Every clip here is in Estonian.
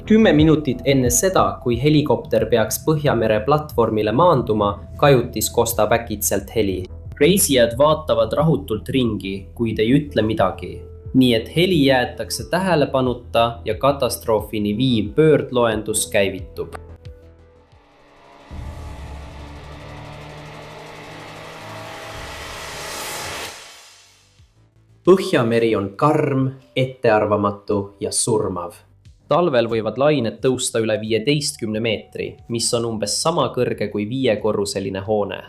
10 minutit enne seda, kui helikopter peaks Põhjamere platvormile maanduma, kajutis kostab äkitselt heli. Reisijad vaatavad rahutult ringi, kuid ei ütle midagi. Nii et heli jäetakse tähelepanuta ja katastroofini viiv pöördloendus käivitub. Põhjameri on karm, ettearvamatu ja surmav. Talvel võivad lained tõusta üle 15 meetri, mis on umbes sama kõrge kui 5-korruseline hoone.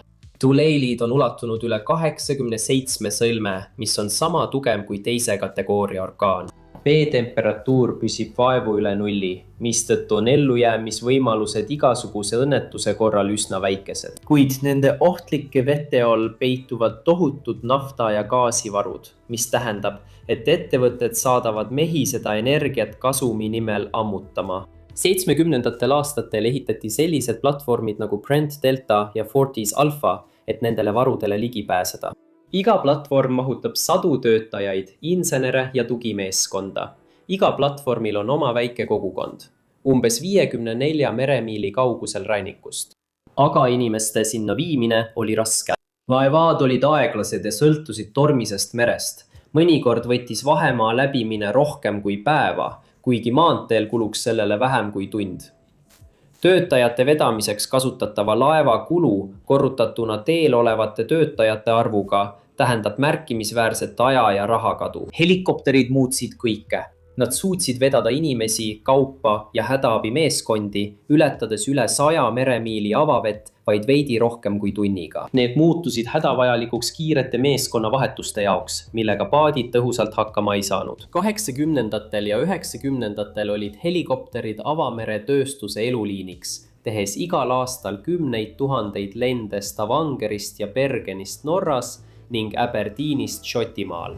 Tuleilid on ulatunud üle 87 sõlme, mis on sama tugev kui teise kategooria orkaan. Veetemperatuur püsib vaevu üle nulli, mistõttu on ellujäämisvõimalused igasuguse õnnetuse korral üsna väikesed. Kuid nende ohtlike vete all peituvad tohutud nafta- ja gaasivarud, mis tähendab, et ettevõtted saadavad mehi seda energiat kasumi nimel ammutama. 70. aastatel ehitati sellised platvormid nagu Brent Delta ja Fortis Alpha, et nendele varudele ligi pääseda. Iga platvorm mahutab 100 töötajaid, insenere ja tugimeeskonda. Iga platvormil on oma väike kogukond, umbes 54 meremiili kaugusel rannikust. Aga inimeste sinna viimine oli raske. Laevad olid aeglased ja sõltusid tormisest merest. Mõnikord võttis vahemaa läbimine rohkem kui päeva, kuigi maanteel kuluks sellele vähem kui tund. Töötajate vedamiseks kasutatava laeva kulu korrutatuna teel olevate töötajate arvuga tähendab märkimisväärset aja- ja rahakadu. Helikopterid muutsid kõike. Nad suutsid vedada inimesi, kaupa ja hädaabimeeskondi, ületades üle 100 meremiili avavett vaid veidi rohkem kui tunniga. Need muutusid hädavajalikuks kiirete meeskonnavahetuste jaoks, millega paadid tõhusalt hakkama ei saanud. 80. ja 90. olid helikopterid avamere tööstuse eluliiniks, tehes igal aastal 10 000 lende Stavangerist ja Bergenist Norras ning Aberdeenist Šotimaal.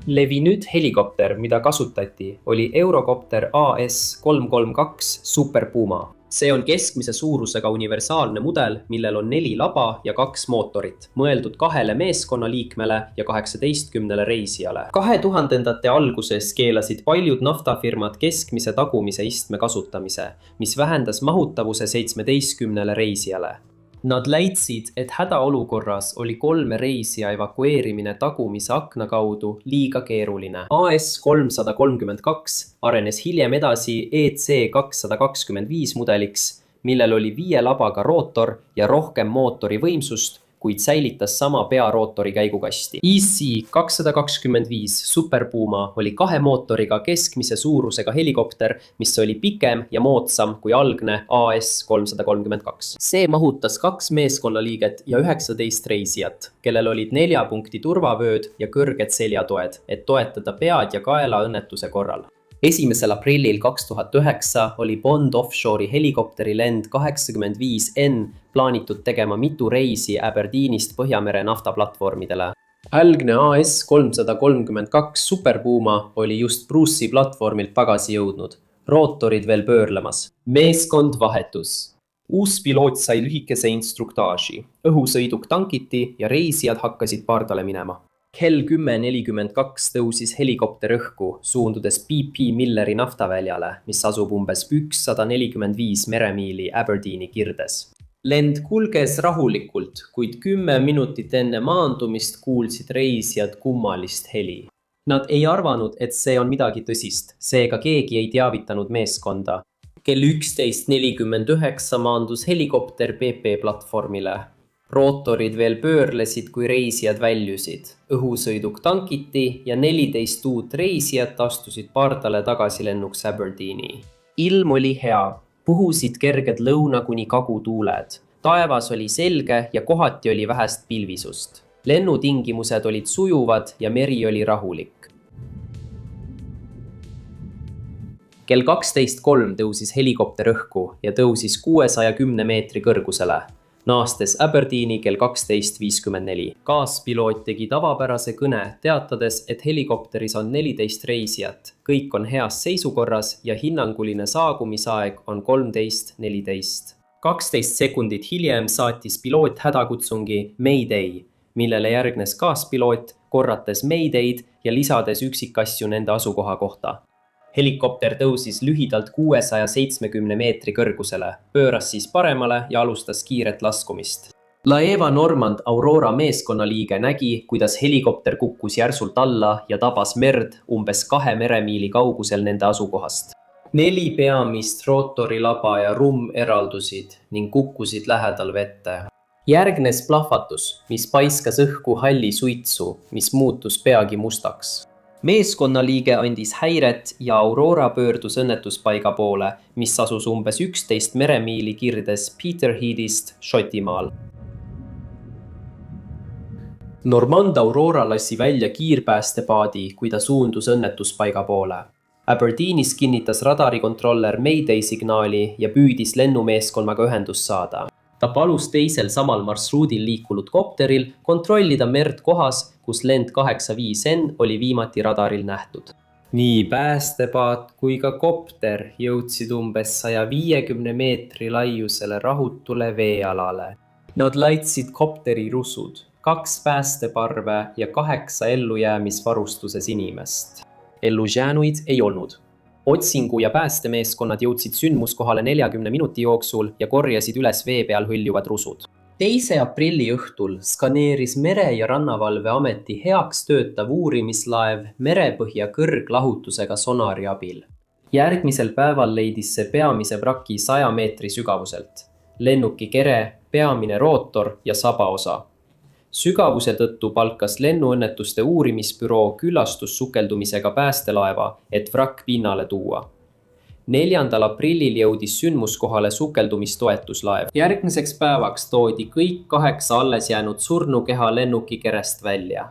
Levinud helikopter, mida kasutati, oli Eurocopter AS332 Super Puma. See on keskmise suurusega universaalne mudel, millel on 4 laba ja 2 mootorit, mõeldud 2 meeskonnaliikmele ja 18 reisijale. 2000. alguses keelasid paljud naftafirmad keskmise tagumise istme kasutamise, mis vähendas mahutavuse 17 reisijale. Nad leidsid, et hädaolukorras oli 3 reisija evakueerimine tagumise akna kaudu liiga keeruline. AS332 arenes hiljem edasi EC225 mudeliks, millel oli 5 labaga rootor ja rohkem mootori võimsust, kuid säilitas sama pearootori käigukasti. EC225 Super Puma oli 2 mootoriga keskmise suurusega helikopter, mis oli pikem ja moodsam kui algne AS332. See mahutas 2 meeskonnaliiget ja 19 reisijat, kellel olid 4 punkti turvavööd ja kõrged seljatoed, et toetada pead ja kaela õnnetuse korral. 1. aprillil 2009 oli Bond Offshore'i helikopteri lend 85N plaanitud tegema mitu reisi Aberdeenist Põhjamere naftaplatvormidele. Algne AS332 Super Puma oli just Bruce'i platvormilt tagasi jõudnud, rootorid veel pöörlemas. Meeskond vahetus. Uus piloot sai lühikese instruktaaži, õhusõiduk tankiti ja reisijad hakkasid pardale minema. Kell 10:42 tõusis helikopter õhku, suundudes BP Milleri naftaväljale, mis asub umbes 145 meremiili Aberdeeni kirdes. Lend kulges rahulikult, kuid 10 minutit enne maandumist kuulsid reisijad kummalist heli. Nad ei arvanud, et see on midagi tõsist, seega keegi ei teavitanud meeskonda. Kell 11:49 maandus helikopter BP platvormile. Rootorid veel pöörlesid, kui reisijad väljusid. Õhusõiduk tankiti ja 14 uut reisijat astusid pardale tagasilennuks Aberdeeni. Ilm oli hea, puhusid kerged lõuna kuni kagutuuled. Taevas oli selge ja kohati oli vähest pilvisust. Lennutingimused olid sujuvad ja meri oli rahulik. Kell 12:03 tõusis helikopter õhku ja tõusis 610 meetri kõrgusele. Naastes Aberdeeni kell 12:54. Kaaspiloot tegi tavapärase kõne, teatades, et helikopteris on 14 reisijat. Kõik on heas seisukorras ja hinnanguline saabumisaeg on 13:14. 12 sekundit hiljem saatis piloot hädakutsungi Mayday, millele järgnes kaaspiloot, korrates Mayday'd ja lisades üksikasju nende asukoha kohta. Helikopter tõusis lühidalt 670 meetri kõrgusele, pööras siis paremale ja alustas kiiret laskumist. La Eva Normand Aurora meeskonnaliige nägi, kuidas helikopter kukkus järsult alla ja tabas merd umbes 2 meremiili kaugusel nende asukohast. 4 peamist rootorilaba ja rumm eraldusid ning kukkusid lähedal vette. Järgnes plahvatus, mis paiskas õhku halli suitsu, mis muutus peagi mustaks. Meeskonnaliige andis häiret ja Aurora pöördus õnnetuspaiga poole, mis asus umbes 11 meremiili kirdes Peterheadist Šotimaal. Normand Aurora lassi välja kiirpäästepaadi, kui ta suundus õnnetuspaiga poole. Aberdeenis kinnitas radarikontroller Mayday signaali ja püüdis lennumeeskonnaga ühendust saada. Ta palus teisel samal marsruudil liikunud kopteril kontrollida merd kohas, kus lend 85N oli viimati radaril nähtud. Nii päästepaat kui ka kopter jõudsid umbes 150 meetri laiusele rahutule veealale. Nad laitsid kopteri rusud, 2 päästeparve ja 8 ellujäämisvarustuses inimest. Ellujäänuid ei olnud. Otsingu- ja päästemeeskonnad jõudsid sündmuskohale 40 minuti jooksul ja korjasid üles vee peal hõljuvad rusud. 2. aprilli õhtul skaneeris Mere- ja Rannavalveameti heaks töötav uurimislaev merepõhja kõrglahutusega sonari abil. Järgmisel päeval leidis see peamise vraki 100 meetri sügavuselt. Lennuki kere, peamine rootor ja sabaosa. Sügavuse tõttu palkas lennuõnnetuste uurimisbüroo külastussukeldumisega päästelaeva, et vrakk pinnale tuua. 4. aprillil jõudis sündmuskohale sukeldumistoetuslaev. Järgmiseks päevaks toodi kõik 8 alles jäänud surnukeha lennuki kerest välja.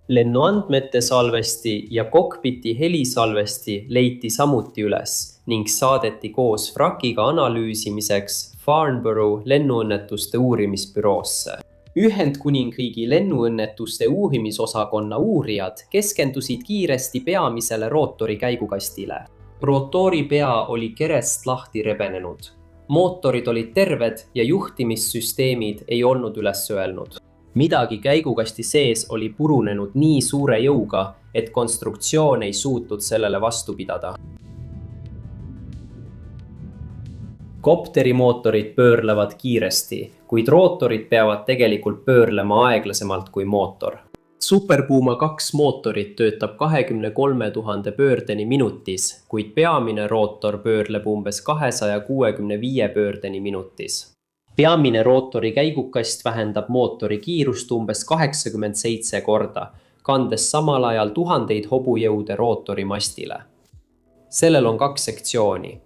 Lennuandmete salvesti ja kokpiti helisalvesti leiti samuti üles ning saadeti koos vrakiga analüüsimiseks Farnborough lennuõnnetuste uurimisbüroosse. Ühendkuningriigi lennuõnnetuste uurimisosakonna uurijad keskendusid kiiresti peamisele rootori käigukastile. Rootori pea oli kerest lahti rebenenud. Mootorid olid terved ja juhtimissüsteemid ei olnud üles öelnud. Midagi käigukasti sees oli purunenud nii suure jõuga, et konstruktsioon ei suutnud sellele vastu pidada. Kopterimootorid pöörlevad kiiresti, kuid rootorid peavad tegelikult pöörlema aeglasemalt kui mootor. Super Puma 2 mootorit töötab 23 000 pöördeni minutis, kuid peamine rootor pöörleb umbes 265 pöördeni minutis. Peamine rootori käigukast vähendab mootori kiirust umbes 87 korda, kandes samal ajal tuhandeid hobujõude rootori mastile. Sellel on 2 sektsiooni.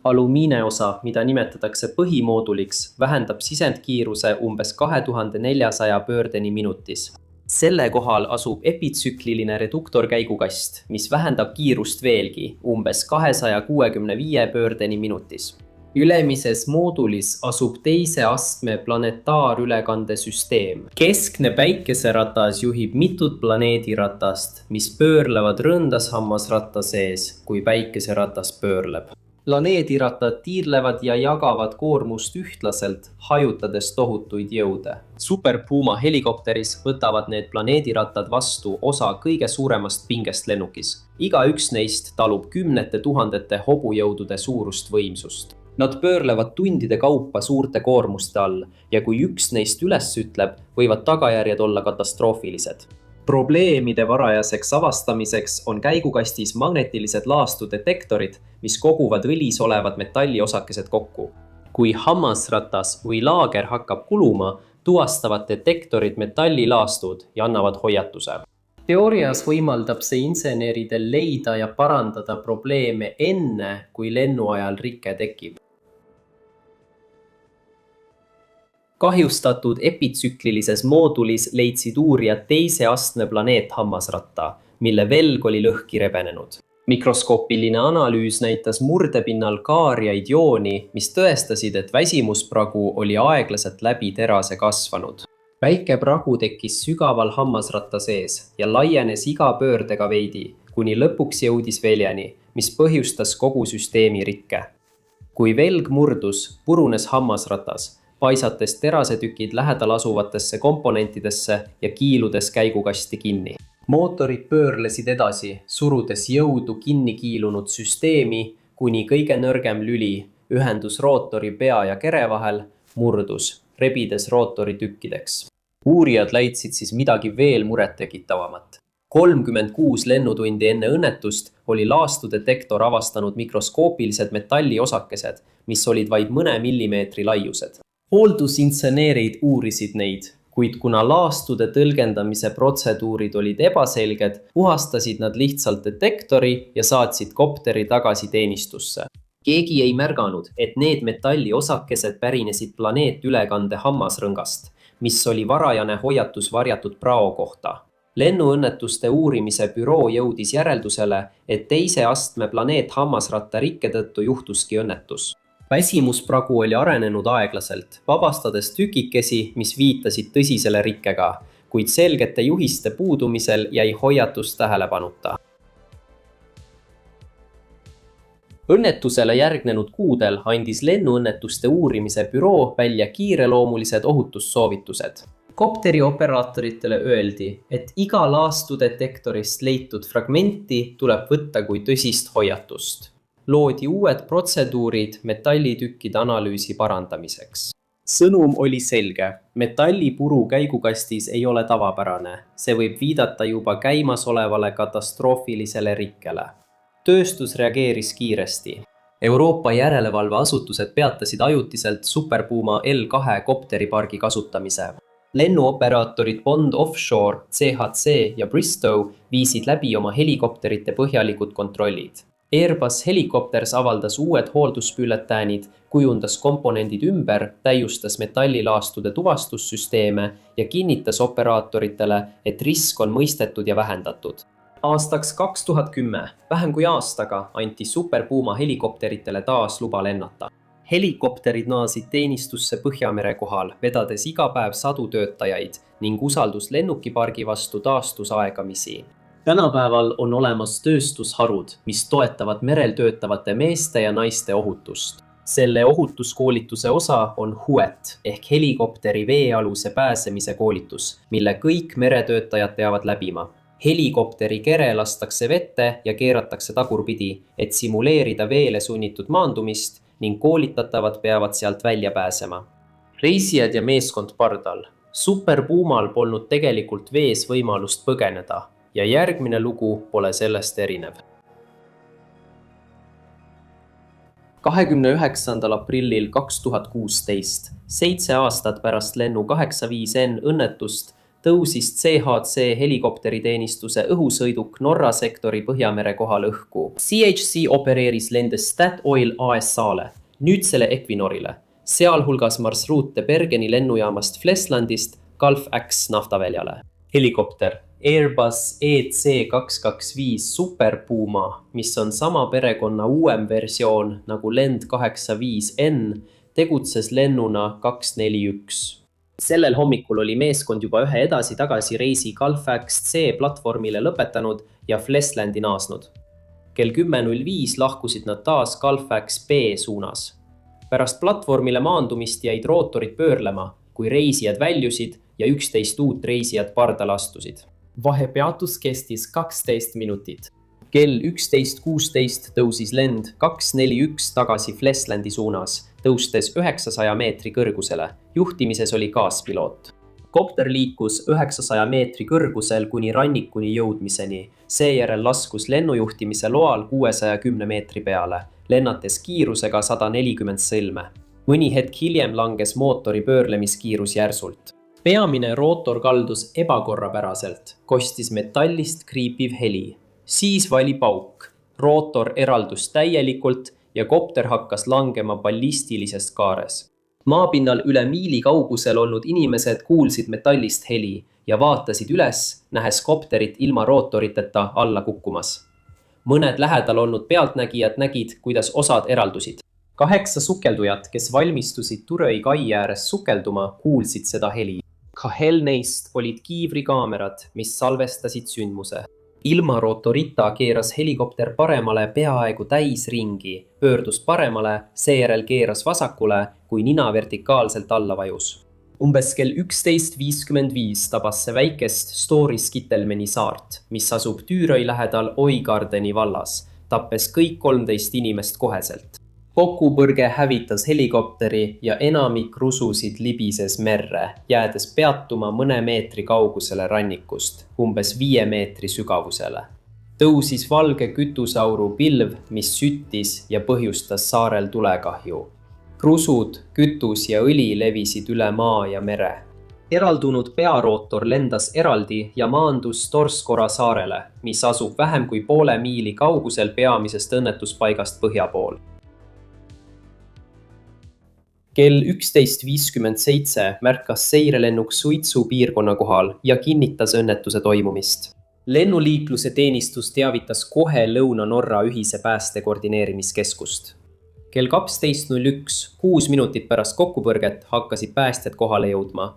Alumiine osa, mida nimetatakse põhimooduliks, vähendab sisendkiiruse umbes 2400 pöördeni minutis. Selle kohal asub epitsükliline reduktorkäigukast, mis vähendab kiirust veelgi umbes 265 pöördeni minutis. Ülemises moodulis asub 2. astme planetaarülekandesüsteem. Keskne päikeseratas juhib mitut planeediratast, mis pöörlevad rõndashammasratta sees, kui päikeseratas pöörleb. Planeedirattad tiirlevad ja jagavad koormust ühtlaselt, hajutades tohutuid jõude. Super Puma helikopteris võtavad need planeedirattad vastu osa kõige suuremast pingest lennukis. Igaüks neist talub 10 000 hobujõudude suurust võimsust. Nad pöörlevad tundide kaupa suurte koormuste all ja kui üks neist üles ütleb, võivad tagajärjed olla katastroofilised. Probleemide varajaseks avastamiseks on käigukastis magnetilised laastudetektorid, mis koguvad õlis olevad metalliosakesed kokku. Kui hammasratas või laager hakkab kuluma, tuvastavad detektorid metallilaastud ja annavad hoiatuse. Teoorias võimaldab see inseneridel leida ja parandada probleeme enne, kui lennu ajal rike tekib. Kahjustatud epitsüklilises moodulis leidsid uurijad 2. astme planeethammasratta, mille velg oli lõhki rebenenud. Mikroskoopiline analüüs näitas murdepinnal kaariaid jooni, mis tõestasid, et väsimuspragu oli aeglaselt läbi terase kasvanud. Väike pragu tekkis sügaval hammasratta sees ja laienes iga pöördega veidi, kuni lõpuks jõudis veljeni, mis põhjustas kogu süsteemi rikke. Kui velg murdus, purunes hammasratas, paisates terasetükid lähedal asuvatesse komponentidesse ja kiiludes käigukasti kinni. mootorid pöörlesid edasi, surudes jõudu kinni kiilunud süsteemi, kuni kõige nõrgem lüli, ühendus rootori pea ja kere vahel, murdus, rebides rootori tükkideks. Uurijad leidsid siis midagi veel murettekitavamat. 36 lennutundi enne õnnetust oli laastudetektor avastanud mikroskoopilised metalliosakesed, mis olid vaid mõne millimeetri laiused. Hooldusinseneerid uurisid neid, kuid kuna laastude tõlgendamise protseduurid olid ebaselged, puhastasid nad lihtsalt detektori ja saatsid kopteri tagasi teenistusse. Keegi ei märganud, et need metalliosakesed pärinesid planeetülekande hammasrõngast, mis oli varajane hoiatus varjatud prao kohta. Lennuõnnetuste uurimise büroo jõudis järeldusele, et teise astme planeet hammasratta rikke tõttu juhtuski õnnetus. Väsimuspragu oli arenenud aeglaselt, vabastades tükikesi, mis viitasid tõsisele rikkega, kuid selgete juhiste puudumisel jäi hoiatus tähelepanuta. Õnnetusele järgnenud kuudel andis lennuõnnetuste uurimise büroo välja kiireloomulised ohutussoovitused. Kopteri operaatoritele öeldi, et iga laastudetektorist leitud fragmenti tuleb võtta kui tõsist hoiatust. Loodi uued protseduurid metallitükkide analüüsi parandamiseks. Sõnum oli selge. Metallipuru käigukastis ei ole tavapärane. See võib viidata juba käimasolevale katastroofilisele rikkele. Tööstus reageeris kiiresti. Euroopa järelevalveasutused peatasid ajutiselt Super Puma L2 kopteripargi kasutamise. Lennuoperaatorid Bond Offshore, CHC ja Bristow viisid läbi oma helikopterite põhjalikud kontrollid. Airbus Helicopters avaldas uued hooldusbülletäänid, kujundas komponendid ümber, täiustas metallilaastude tuvastussüsteeme ja kinnitas operaatoritele, et risk on mõistetud ja vähendatud. Aastaks 2010, vähem kui aastaga, anti Super Puma helikopteritele taas luba lennata. Helikopterid naasid teenistusse Põhjamere kohal, vedades iga päev sadu töötajaid ning usaldus lennukipargi vastu taastus aegamisi. Tänapäeval on olemas tööstusharud, mis toetavad merel töötavate meeste ja naiste ohutust. Selle ohutuskoolituse osa on HUET ehk helikopteri veealuse pääsemise koolitus, mille kõik meretöötajad peavad läbima. Helikopteri kere lastakse vette ja keeratakse tagurpidi, et simuleerida veele sunnitud maandumist ning koolitatavad peavad sealt välja pääsema. Reisijad ja meeskond pardal. Super Pumal polnud tegelikult vees võimalust põgeneda ja järgmine lugu pole sellest erinev. 29. aprillil 2016, 7 aastat pärast lennu 85N õnnetust, tõusis CHC helikopteriteenistuse õhusõiduk Norra sektori Põhjamere kohal õhku. CHC opereeris lende Statoil ASA-le, nüüdsele Equinorile, sealhulgas marsruute Bergeni lennujaamast Fleslandist Gulf X naftaväljale. Helikopter Airbus EC225 Super Puma, mis on sama perekonna uuem versioon nagu lend 85N, tegutses lennuna 241. Sellel hommikul oli meeskond juba ühe edasi-tagasi reisi Gulf XC platvormile lõpetanud ja Flestlandi naasnud. Kell 10.05 lahkusid nad taas Gulf XB suunas. Pärast platvormile maandumist jäid rootorid pöörlema, kui reisijad väljusid ja 11 uut reisijad pardale astusid. Vahepeatus kestis 12 minutit. Kell 11.16 tõusis lend 241 tagasi Flestlandi suunas, tõustes 900 meetri kõrgusele. Juhtimises oli kaaspiloot. Kopter liikus 900 meetri kõrgusel kuni rannikuni jõudmiseni. Seejärel laskus lennujuhtimise loal 610 meetri peale, lennates kiirusega 140 sõlme. Mõni hetk hiljem langes mootori pöörlemiskiirus järsult. Peamine rootor kaldus ebakorrapäraselt, kostis metallist kriipiv heli. Siis vali pauk. Rootor eraldus täielikult ja kopter hakkas langema ballistilisest kaares. Maapinnal üle miili kaugusel olnud inimesed kuulsid metallist heli ja vaatasid üles, nähes kopterit ilma rootoriteta alla kukkumas. Mõned lähedal olnud pealtnägijad nägid, kuidas osad eraldusid. 8 sukeldujat, kes valmistusid Turøy kai ääres sukelduma, kuulsid seda heli. 2 neist olid kiivrikaamerad, mis salvestasid sündmuse. Ilma rootorita keeras helikopter paremale peaaegu täis ringi, pöördus paremale, seejärel keeras vasakule, kui nina vertikaalselt alla vajus. Umbes kell 11.55 tabas see väikest Story-Skittelmeni saart, mis asub Tüüroi lähedal Oigardeni vallas, tappes kõik 13 inimest koheselt. Kokkupõrge hävitas helikopteri ja enamik rususid libises merre, jäädes peatuma mõne meetri kaugusele rannikust, umbes 5 meetri sügavusele. Tõusis valge kütusauru pilv, mis süttis ja põhjustas saarel tulekahju. Rusud, kütus ja õli levisid üle maa ja mere. Eraldunud pearootor lendas eraldi ja maandus Torskora saarele, mis asub vähem kui poole miili kaugusel peamisest õnnetuspaigast põhja pool. Kell 11.57 märkas seirelennuk Suitsu piirkonna kohal ja kinnitas õnnetuse toimumist. Lennuliikluse teenistus teavitas kohe Lõuna-Norra ühise pääste koordineerimiskeskust. Kell 12.01, 6 minutit pärast kokkupõrget, hakkasid päästjad kohale jõudma.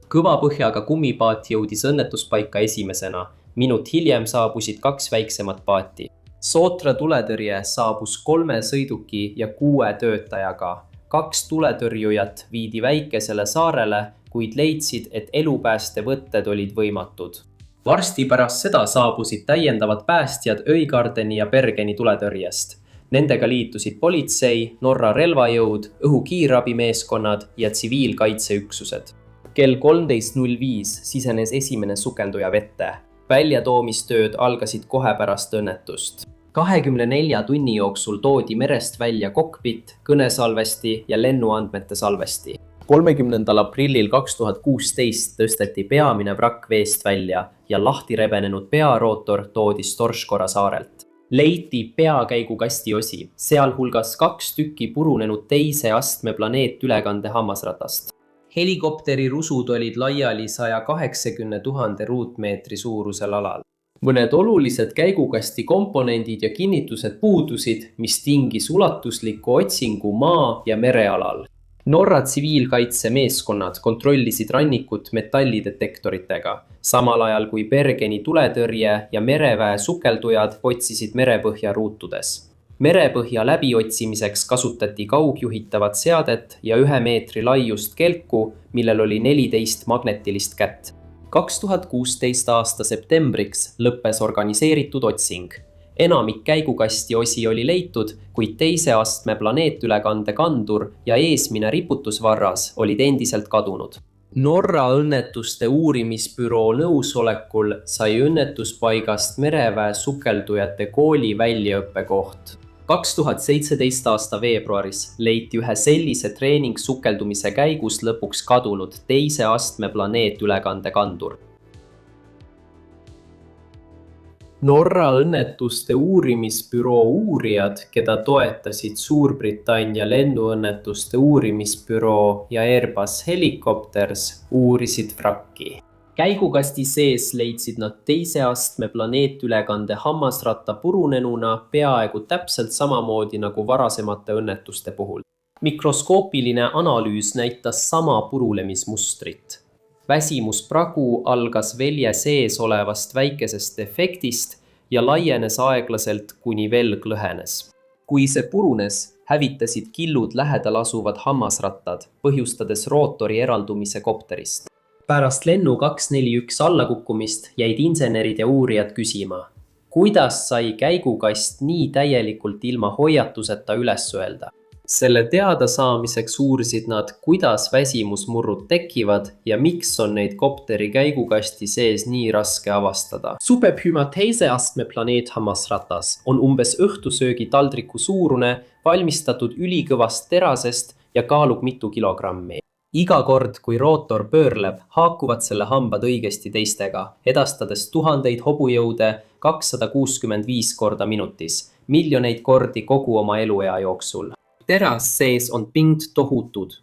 Kõva põhjaga kummipaat jõudis õnnetuspaika esimesena. Minut hiljem saabusid 2 väiksemat paati. Sootra tuletõrje saabus 3 sõiduki ja 6 töötajaga. 2 tuletõrjujat viidi väikesele saarele, kuid leidsid, et elupäästevõtted olid võimatud. Varsti pärast seda saabusid täiendavad päästjad Öigardeni ja Bergeni tuletõrjest. Nendega liitusid politsei, Norra relvajõud, õhukiirabimeeskonnad ja tsiviilkaitseüksused. Kell 13.05 sisenes esimene sukelduja vette. Väljatoomistööd algasid kohe pärast õnnetust. 24 tunni jooksul toodi merest välja kokpit, kõnesalvesti ja lennuandmete salvesti. 30. aprillil 2016 tõsteti peamine vrakk veest välja ja lahti rebenenud pearootor toodi Torskora saarelt. Leiti peakäigukasti osi, sealhulgas 2 tükki purunenud teise astme planeetülekande hammasratast. Helikopteri rusud olid laiali 180 000 ruutmeetri suurusel alal. Mõned olulised käigukasti komponendid ja kinnitused puudusid, mis tingis ulatusliku otsingu maa- ja merealal. Norra tsiviilkaitsemeeskonnad kontrollisid rannikut metallidetektoritega, samal ajal kui Bergeni tuletõrje ja mereväe sukeldujad otsisid merepõhja ruutudes. Merepõhja läbiotsimiseks kasutati kaugjuhitavat seadet ja 1 meetri laiust kelku, millel oli 14 magnetilist kätt. 2016 aasta septembriks lõppes organiseeritud otsing. Enamik käigukasti osi oli leitud, kuid teise astme planeetülekande kandur ja eesmine riputusvarras olid endiselt kadunud. Norra õnnetuste uurimisbüroo nõusolekul sai õnnetuspaigast mereväe sukeldujate kooli väljaõppekoht. 2017 aasta veebruaris leiti ühe sellise treeningsukeldumise käigus lõpuks kadunud teise astme planeetülekande kandur. Norra õnnetuste uurimisbüroo uurijad, keda toetasid Suurbritannia lennuõnnetuste uurimisbüroo ja Airbus Helicopters, uurisid vrakki. Käigukasti sees leidsid nad teise astme planeetülekande hammasratta purunenuna peaaegu täpselt samamoodi nagu varasemate õnnetuste puhul. Mikroskoopiline analüüs näitas sama purulemismustrit. Väsimuspragu algas velje sees olevast väikesest defektist ja laienes aeglaselt, kuni velg lõhenes. Kui see purunes, hävitasid killud lähedal asuvad hammasrattad, põhjustades rootori eraldumise kopterist. Pärast lennu 241 allakukkumist jäid insenerid ja uurijad küsima, kuidas sai käigukast nii täielikult ilma hoiatuseta üles öelda. Selle teada saamiseks uurisid nad, kuidas väsimusmurrud tekivad ja miks on neid kopteri käigukasti sees nii raske avastada. Superpuma teise astme planeet hammasratas on umbes õhtusöögi taldriku suurune, valmistatud ülikõvast terasest ja kaalub mitu kilogrammi. Iga kord, kui rootor pöörleb, haakuvad selle hambad õigesti teistega, edastades tuhandeid hobujõude 265 korda minutis, miljoneid kordi kogu oma eluea jooksul. Teras sees on pind tohutud.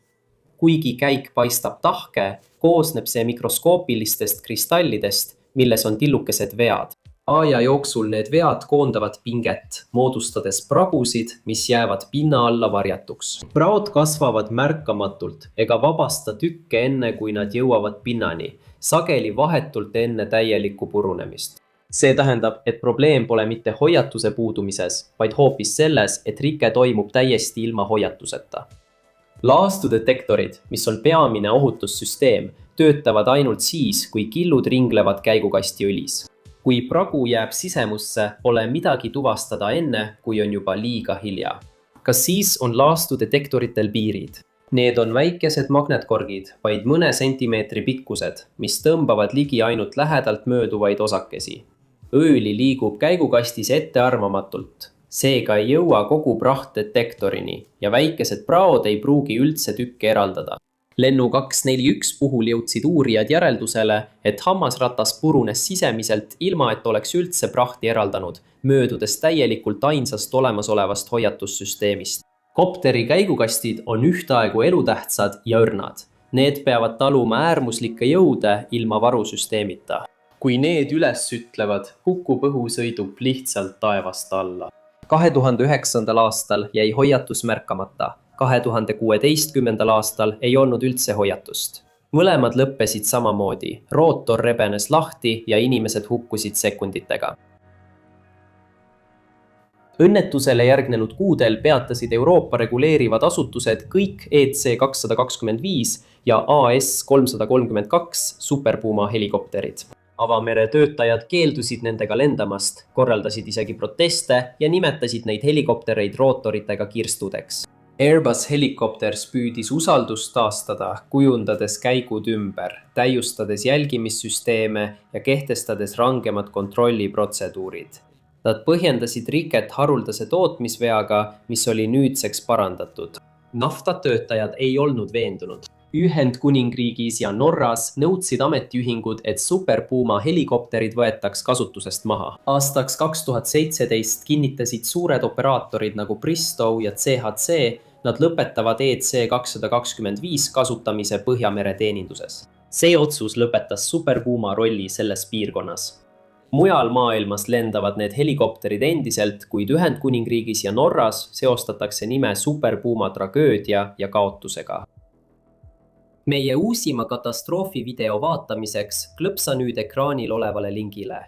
Kuigi käik paistab tahke, koosneb see mikroskoopilistest kristallidest, milles on tillukesed vead. Aja jooksul need vead koondavad pinget, moodustades pragusid, mis jäävad pinna alla varjatuks. Praod kasvavad märkamatult ega vabasta tükke enne, kui nad jõuavad pinnani, sageli vahetult enne täielikku purunemist. See tähendab, et probleem pole mitte hoiatuse puudumises, vaid hoopis selles, et rike toimub täiesti ilma hoiatuseta. Laastudetektorid, mis on peamine ohutussüsteem, töötavad ainult siis, kui killud ringlevad käigukasti õlis. Kui pragu jääb sisemusse, pole midagi tuvastada enne, kui on juba liiga hilja. Kas siis on laastudetektoritel piirid? Need on väikesed magnetkorgid, vaid mõne sentimeetri pikkused, mis tõmbavad ligi ainult lähedalt mööduvaid osakesi. Õõli liigub käigukastis ettearvamatult, seega ei jõua kogu praht detektorini ja väikesed praod ei pruugi üldse tükke eraldada. Lennu 241 puhul jõudsid uurijad järeldusele, et hammasratas purunes sisemiselt ilma, et oleks üldse prahti eraldanud, möödudes täielikult ainsast olemasolevast hoiatussüsteemist. Kopteri käigukastid on ühtaegu elutähtsad ja õrnad. Need peavad taluma äärmuslikke jõude ilma varusüsteemita. Kui need üles ütlevad, kukub õhusõidup lihtsalt taevast alla. 2009. aastal jäi hoiatus märkamata. 2016. aastal ei olnud üldse hoiatust. Mõlemad lõppesid samamoodi. Rootor rebenes lahti ja inimesed hukkusid sekunditega. Õnnetusele järgnenud kuudel peatasid Euroopa reguleerivad asutused kõik EC 225 ja AS 332 Super Puma helikopterid. Avamere töötajad keeldusid nendega lendamast, korraldasid isegi proteste ja nimetasid neid helikoptereid rootoritega kirstudeks. Airbus Helicopters püüdis usaldust taastada, kujundades käigud ümber, täiustades jälgimissüsteeme ja kehtestades rangemad kontrolliprotseduurid. Nad põhjendasid riket haruldase tootmisveaga, mis oli nüüdseks parandatud. Naftatöötajad ei olnud veendunud. Ühendkuningriigis ja Norras nõudsid ametiühingud, et Super Puma helikopterid võetaks kasutusest maha. Aastaks 2017 kinnitasid suured operaatorid nagu Bristow ja CHC, nad lõpetavad EC 225 kasutamise Põhjamere teeninduses. See otsus lõpetas Super Puma rolli selles piirkonnas. Mujal maailmas lendavad need helikopterid endiselt, kuid Ühendkuningriigis ja Norras seostatakse nime Super Puma tragöödia ja kaotusega. Meie uusima katastroofivideo vaatamiseks klõpsa nüüd ekraanil olevale lingile.